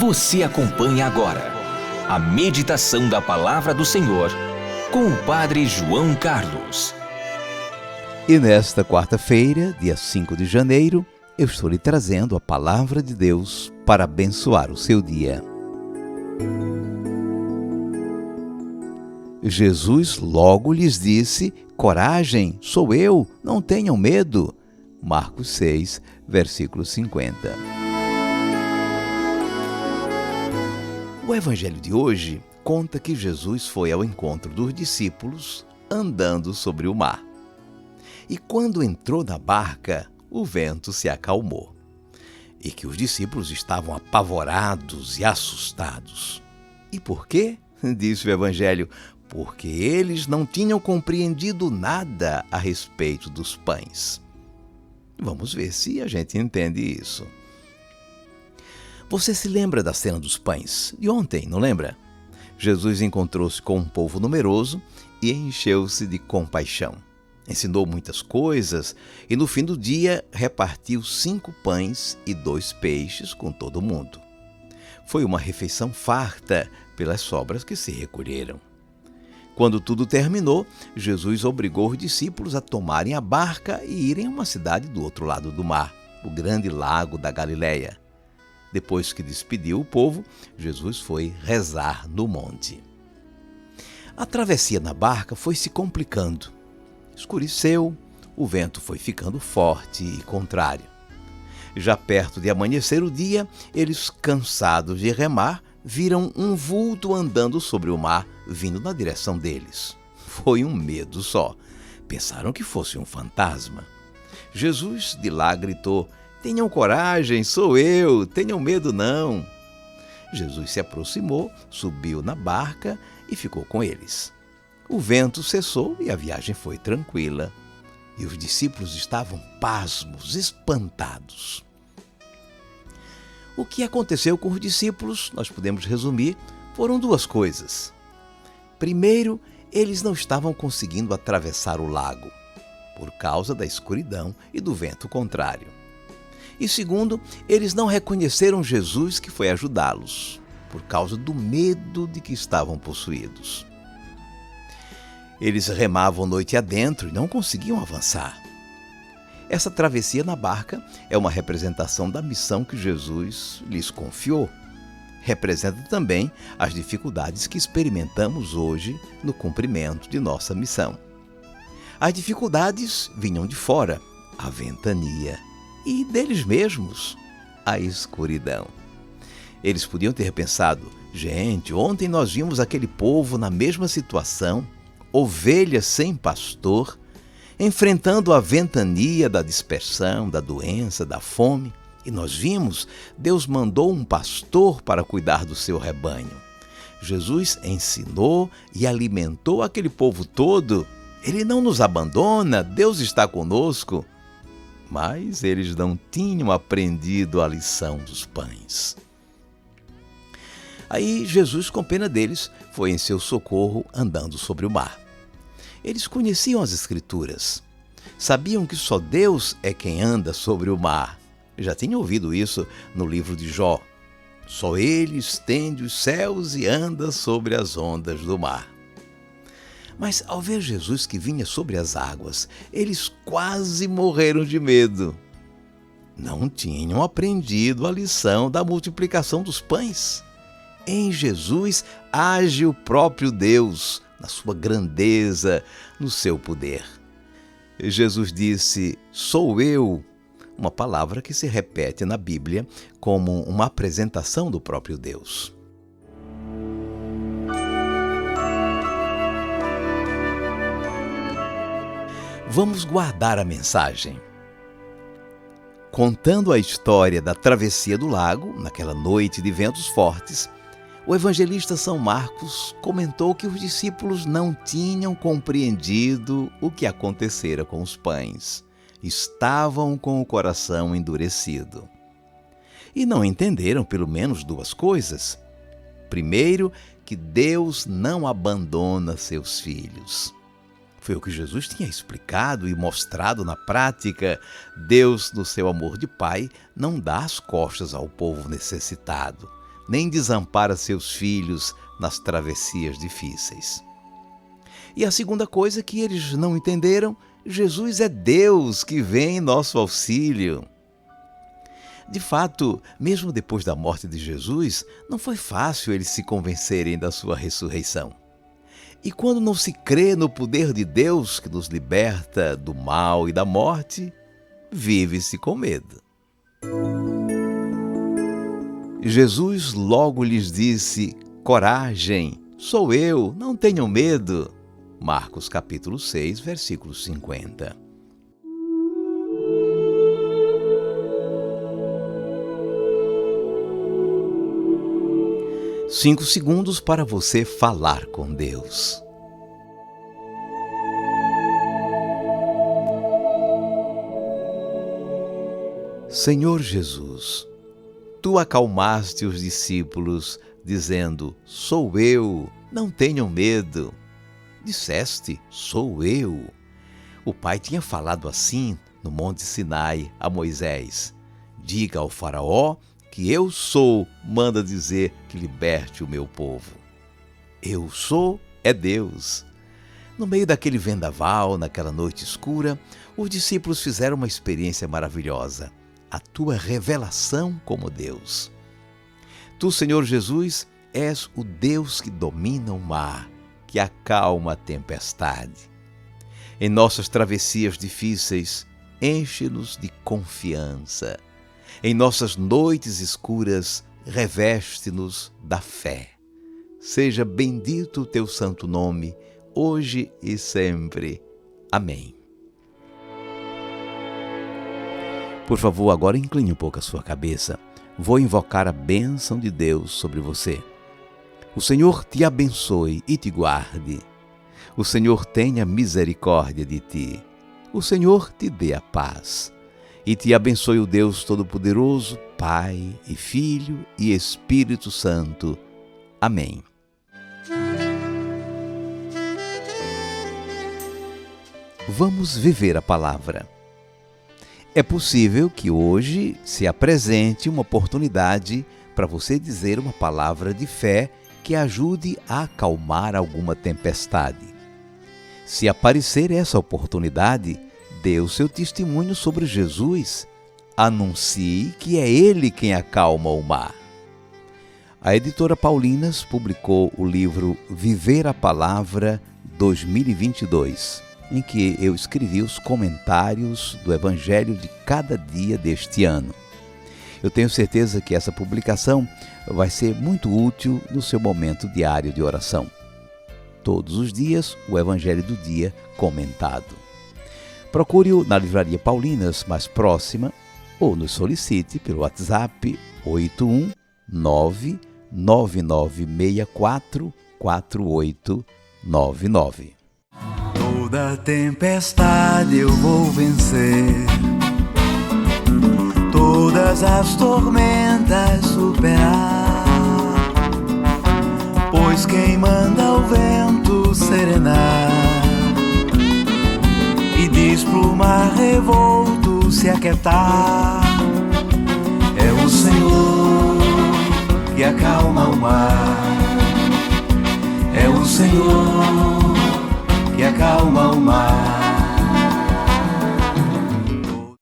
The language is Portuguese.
Você acompanha agora a meditação da Palavra do Senhor com o Padre João Carlos. E nesta quarta-feira, dia 5 de janeiro, eu estou lhe trazendo a Palavra de Deus para abençoar o seu dia. Jesus logo lhes disse: coragem, sou eu, não tenham medo. Marcos 6, versículo 50. O evangelho de hoje conta que Jesus foi ao encontro dos discípulos andando sobre o mar. E quando entrou na barca, o vento se acalmou. E que os discípulos estavam apavorados e assustados. E por quê? Diz o evangelho: porque eles não tinham compreendido nada a respeito dos pães. Vamos ver se a gente entende isso. Você se lembra da cena dos pães? De ontem, não lembra? Jesus encontrou-se com um povo numeroso e encheu-se de compaixão. Ensinou muitas coisas e no fim do dia repartiu 5 pães e 2 peixes com todo mundo. Foi uma refeição farta pelas sobras que se recolheram. Quando tudo terminou, Jesus obrigou os discípulos a tomarem a barca e irem a uma cidade do outro lado do mar, o grande lago da Galileia. Depois que despediu o povo, Jesus foi rezar no monte. A travessia na barca foi se complicando. Escureceu, o vento foi ficando forte e contrário. Já perto de amanhecer o dia, eles, cansados de remar, viram um vulto andando sobre o mar, vindo na direção deles. Foi um medo só. Pensaram que fosse um fantasma. Jesus de lá gritou: tenham coragem, sou eu, tenham medo não. Jesus se aproximou, subiu na barca e ficou com eles. O vento cessou e a viagem foi tranquila. E os discípulos estavam pasmos, espantados. O que aconteceu com os discípulos, nós podemos resumir, foram 2 coisas. Primeiro, eles não estavam conseguindo atravessar o lago, por causa da escuridão e do vento contrário. E segundo, eles não reconheceram Jesus que foi ajudá-los, por causa do medo de que estavam possuídos. Eles remavam noite adentro e não conseguiam avançar. Essa travessia na barca é uma representação da missão que Jesus lhes confiou. Representa também as dificuldades que experimentamos hoje no cumprimento de nossa missão. As dificuldades vinham de fora, a ventania, e deles mesmos, a escuridão. Eles podiam ter pensado: gente, ontem nós vimos aquele povo na mesma situação, ovelhas sem pastor, enfrentando a ventania da dispersão, da doença, da fome. E nós vimos, Deus mandou um pastor para cuidar do seu rebanho. Jesus ensinou e alimentou aquele povo todo. Ele não nos abandona, Deus está conosco. Mas eles não tinham aprendido a lição dos pães. Aí Jesus, com pena deles, foi em seu socorro andando sobre o mar. Eles conheciam as Escrituras. Sabiam que só Deus é quem anda sobre o mar. Já tinham ouvido isso no livro de Jó. Só Ele estende os céus e anda sobre as ondas do mar. Mas ao ver Jesus que vinha sobre as águas, eles quase morreram de medo. Não tinham aprendido a lição da multiplicação dos pães. Em Jesus age o próprio Deus, na sua grandeza, no seu poder. Jesus disse: sou eu, uma palavra que se repete na Bíblia como uma apresentação do próprio Deus. Vamos guardar a mensagem. Contando a história da travessia do lago, naquela noite de ventos fortes, o evangelista São Marcos comentou que os discípulos não tinham compreendido o que acontecera com os pães. Estavam com o coração endurecido. E não entenderam pelo menos 2 coisas. Primeiro, que Deus não abandona seus filhos. Foi o que Jesus tinha explicado e mostrado na prática. Deus, no seu amor de Pai, não dá as costas ao povo necessitado. nem desampara seus filhos nas travessias difíceis. E a segunda coisa que eles não entenderam, Jesus é Deus que vem em nosso auxílio. De fato, mesmo depois da morte de Jesus, não foi fácil eles se convencerem da sua ressurreição. E quando não se crê no poder de Deus que nos liberta do mal e da morte, vive-se com medo. Jesus logo lhes disse: coragem, sou eu, não tenham medo. Marcos capítulo 6, versículo 50. Cinco segundos para você falar com Deus. Senhor Jesus, Tu acalmaste os discípulos, dizendo: sou eu, não tenham medo. Disseste: sou eu. O Pai tinha falado assim no Monte Sinai a Moisés: diga ao faraó que eu sou, manda dizer que liberte o meu povo. Eu sou é Deus. No meio daquele vendaval, naquela noite escura, os discípulos fizeram uma experiência maravilhosa: a tua revelação como Deus. Tu, Senhor Jesus, és o Deus que domina o mar, que acalma a tempestade. Em nossas travessias difíceis, enche-nos de confiança. Em nossas noites escuras, reveste-nos da fé. Seja bendito o teu santo nome, hoje e sempre. Amém. Por favor, agora incline um pouco a sua cabeça. Vou invocar a bênção de Deus sobre você. O Senhor te abençoe e te guarde. O Senhor tenha misericórdia de ti. O Senhor te dê a paz. E te abençoe o Deus Todo-Poderoso, Pai e Filho e Espírito Santo. Amém. Vamos viver a palavra. É possível que hoje se apresente uma oportunidade para você dizer uma palavra de fé que ajude a acalmar alguma tempestade. Se aparecer essa oportunidade, dê o seu testemunho sobre Jesus. Anuncie que é Ele quem acalma o mar. A editora Paulinas publicou o livro Viver a Palavra 2022, em que eu escrevi os comentários do Evangelho de cada dia deste ano. Eu tenho certeza que essa publicação vai ser muito útil no seu momento diário de oração. Todos os dias, o Evangelho do dia comentado. Procure-o na Livraria Paulinas mais próxima ou nos solicite pelo WhatsApp 81999644899. Toda tempestade eu vou vencer, todas as tormentas superar, pois quem manda o vento serenar e diz pro mar revolto se aquietar, é o Senhor que acalma o mar, é o Senhor que acalma o mar.